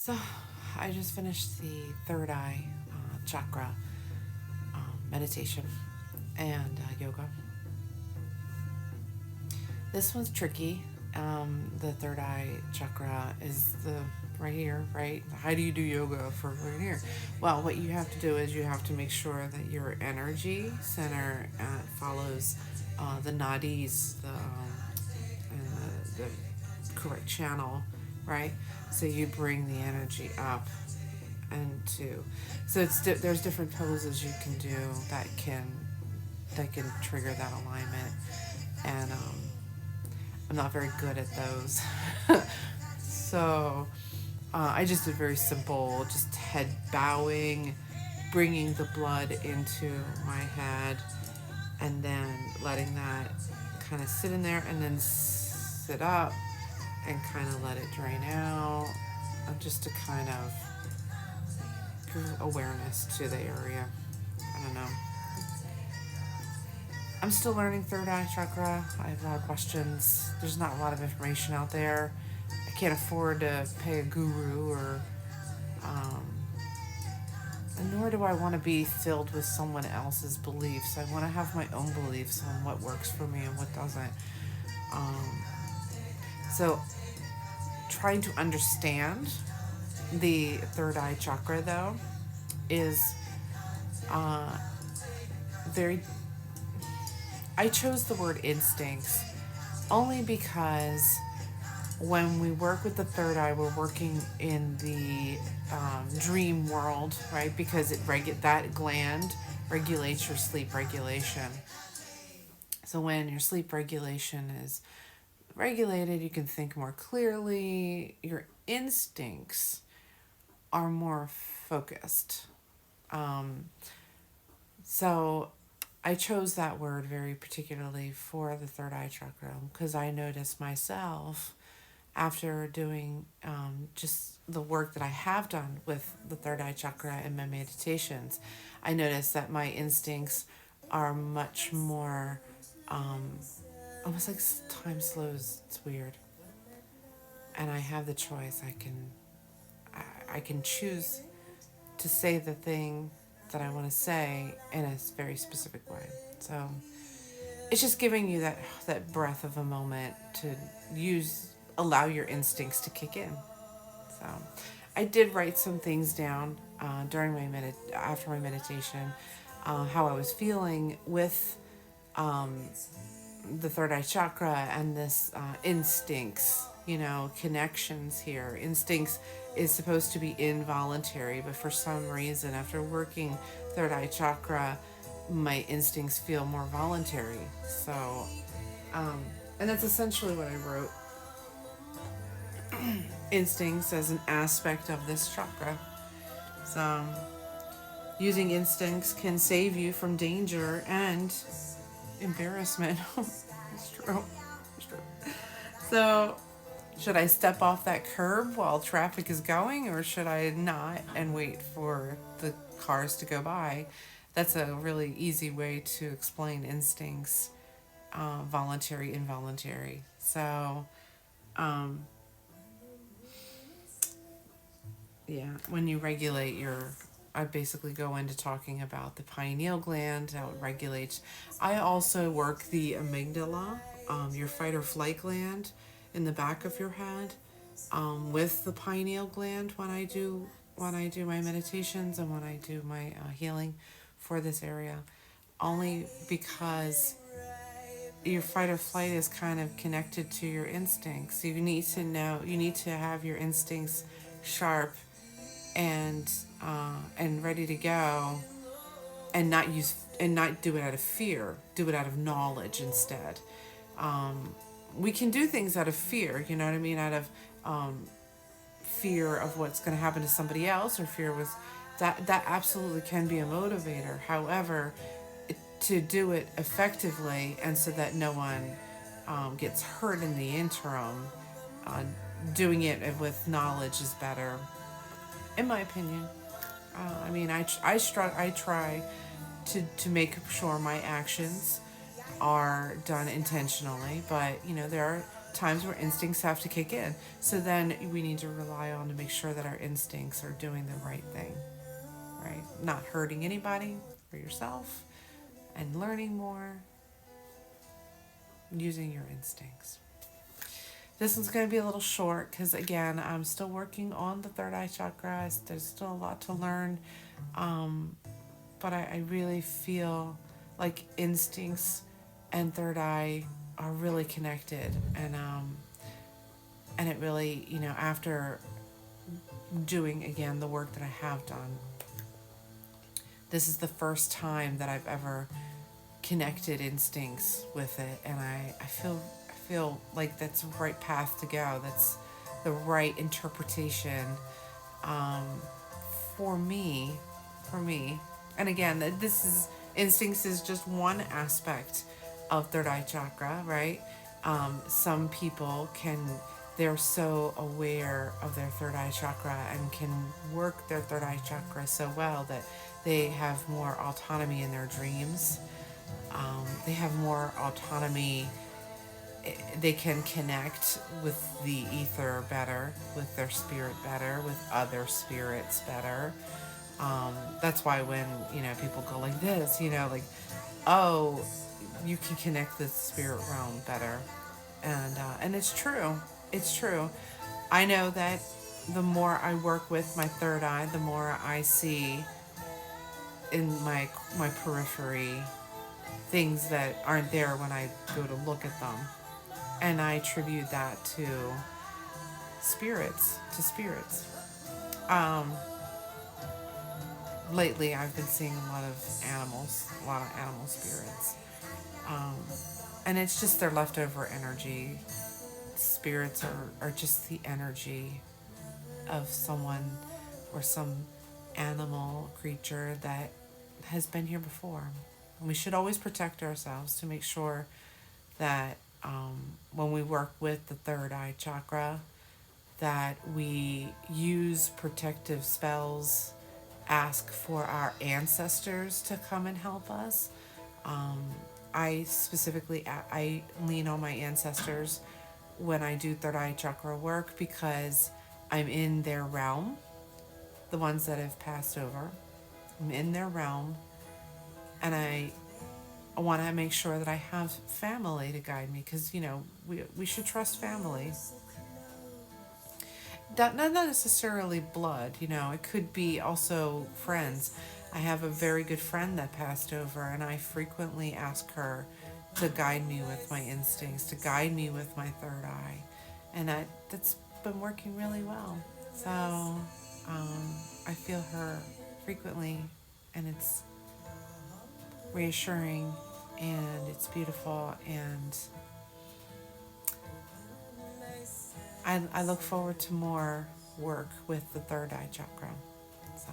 So I just finished the third eye chakra meditation and yoga. This one's tricky. The third eye chakra is the right here, right? How do you do yoga for right here? Well, what you have to do is you have to make sure that your energy center follows the nadis, the correct channel, right? So you bring the energy up and to, so there's different poses you can do that can trigger that alignment, and I'm not very good at those. So I just did very simple, just head bowing, bringing the blood into my head, and then letting that kind of sit in there, and then sit up and kind of let it drain out, just to kind of give awareness to the area. I don't know. I'm still learning third eye chakra. I have a lot of questions. There's not a lot of information out there. I can't afford to pay a guru, or and nor do I want to be filled with someone else's beliefs. I want to have my own beliefs on what works for me and what doesn't. So trying to understand the third eye chakra, though, is very, I chose the word instincts only because when we work with the third eye, we're working in the dream world, right? Because that gland regulates your sleep regulation. So when your sleep regulation is regulated, you can think more clearly. Your instincts are more focused. So I chose that word very particularly for the third eye chakra because I noticed myself after doing just the work that I have done with the third eye chakra in my meditations. I noticed that my instincts are much more almost like time slows. It's weird, and I have the choice. I can choose to say the thing that I want to say in a very specific way. So it's just giving you that breath of a moment to allow your instincts to kick in. So I did write some things down during after my meditation, how I was feeling with the third eye chakra and this instincts, connections here. Instincts is supposed to be involuntary, but for some reason, after working third eye chakra, my instincts feel more voluntary. So, and that's essentially what I wrote. Instincts as an aspect of this chakra. So, using instincts can save you from danger and embarrassment. It's true. It's true. So, should I step off that curb while traffic is going, or should I not and wait for the cars to go by? That's a really easy way to explain instincts, voluntary, involuntary. So, yeah, when you regulate I basically go into talking about the pineal gland, how it regulates. I also work the amygdala, your fight or flight gland in the back of your head, with the pineal gland when I do my meditations and when I do my healing for this area, only because your fight or flight is kind of connected to your instincts. You need to have your instincts sharp and ready to go, and not do it out of fear. Do it out of knowledge instead. We can do things out of fear. You know what I mean? Out of fear of what's going to happen to somebody else, or fear was that absolutely can be a motivator. However, to do it effectively and so that no one gets hurt in the interim, doing it with knowledge is better, in my opinion. I mean, I try to make sure my actions are done intentionally, but there are times where instincts have to kick in. So then we need to rely on to make sure that our instincts are doing the right thing, right? Not hurting anybody or yourself, and learning more using your instincts. This one's going to be a little short because, again, I'm still working on the third eye chakra. There's still a lot to learn. But I really feel like instincts and third eye are really connected. And it really, after doing, again, the work that I have done, this is the first time that I've ever connected instincts with it. And I feel like that's the right path to go. That's the right interpretation for me. And again, this is instincts is just one aspect of third eye chakra, right? Some people they're so aware of their third eye chakra and can work their third eye chakra so well that they have more autonomy in their dreams. They have more autonomy. They can connect with the ether better, with their spirit better, with other spirits better. That's why when, people go like this, like, oh, you can connect with the spirit realm better. And it's true. It's true. I know that the more I work with my third eye, the more I see in my periphery things that aren't there when I go to look at them. And I attribute that to spirits. Lately I've been seeing a lot of animal spirits. And it's just their leftover energy. Spirits are just the energy of someone or some animal creature that has been here before. And we should always protect ourselves to make sure that when we work with the third eye chakra, that we use protective spells, ask for our ancestors to come and help us. I specifically, I lean on my ancestors when I do third eye chakra work because I'm in their realm, the ones that have passed over. I'm in their realm, and I want to make sure that I have family to guide me because, we should trust family. Not necessarily blood, it could be also friends. I have a very good friend that passed over, and I frequently ask her to guide me with my instincts, to guide me with my third eye. And that's been working really well. So I feel her frequently, and it's reassuring, and it's beautiful, and I look forward to more work with the third eye chakra. So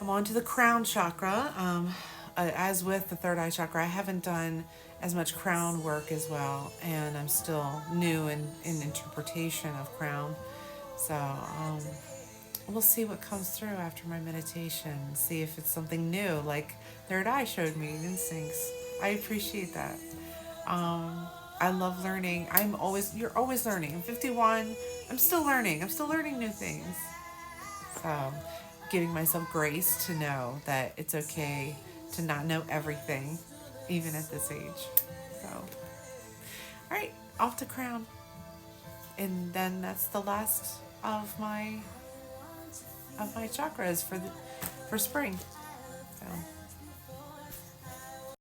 I'm on to the crown chakra. As with the third eye chakra, I haven't done as much crown work as well, and I'm still new in interpretation of crown. So we'll see what comes through after my meditation. See if it's something new, like third eye showed me instincts. I appreciate that. I love learning. You're always learning. I'm 51. I'm still learning. I'm still learning new things. So giving myself grace to know that it's okay to not know everything, even at this age. So, all right, off to crown. And then that's the last of my chakras for spring. So